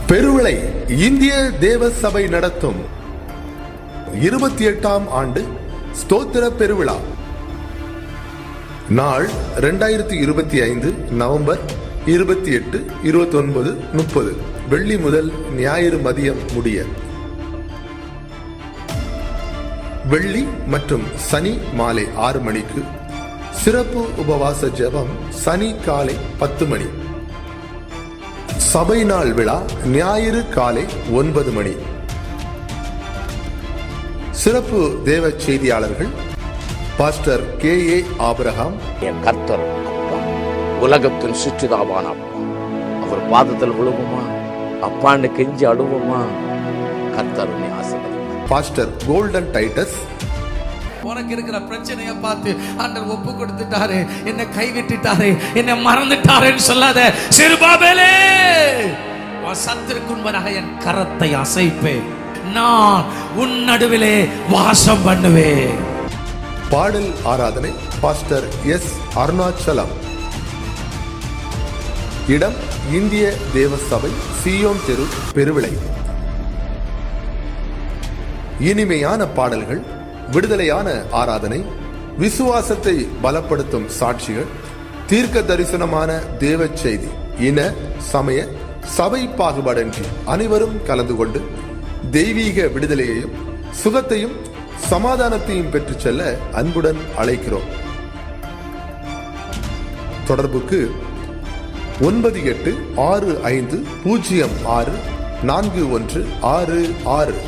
பெருவிளை இந்திய தேவ சபை நடத்தும் 28ஆம் ஆண்டு ஸ்தோத்திர பெருவிழா நாள் 2025 நவம்பர் 28, 29, 30 வெள்ளி முதல் ஞாயிறு மதியம் முடிய. வெள்ளி மற்றும் சனி மாலை 6 மணிக்கு சிறப்பு உபவாச ஜெபம். சனி காலை 10 மணி. சபை நாள் விழா ஞாயிறு காலை 9 மணி. சிறப்பு தேவ செய்தியாளர்கள் பாஸ்டர் K.A. ஆபிரகாம். என் கர்த்தர் அப்பா, உலகத்தின் சுற்றிதாவான அப்பா, அவர் பாதத்தில் விழுவோமா, அப்பான்னு கெஞ்சி அழுவோமா, கர்த்தர் ஆசீர்வதிப்பார். Pastor golden Titus. உனக்கு இருக்கிற பிரச்சனையை பார்த்து ஆண்டவர் ஒப்பு கொடுத்துட்டாரு, என்னை கைவிட்டுட்டாரு, என்னை மறந்துட்டாருன்னு சொல்லாத. சிறுபாபேலே, உன் சத்துருக்கு முன்பதாக என் கரத்தை அசைப்பேன், நான் உன் நடுவிலே வாசம் பண்ணுவேன். பாடல் ஆராதனை பாஸ்டர் எஸ். அருணாச்சலம். இடம் இந்திய தேவ சபை, சீயோன் தெரு, பெருவிளை. இனிமையான பாடல்கள், விடுதலையான ஆராதனை, விசுவாசத்தை பலப்படுத்தும் சாட்சிகள், தீர்க்க தரிசனமான தேவ செய்தி, இன சமய சபை பாகுபாடின்றி அனைவரும் கலந்து கொண்டு தெய்வீக விடுதலையையும் சுகத்தையும் சமாதானத்தையும் பெற்றுச் செல்ல அன்புடன் அழைக்கிறோம். தொடர்புக்கு 9865064166.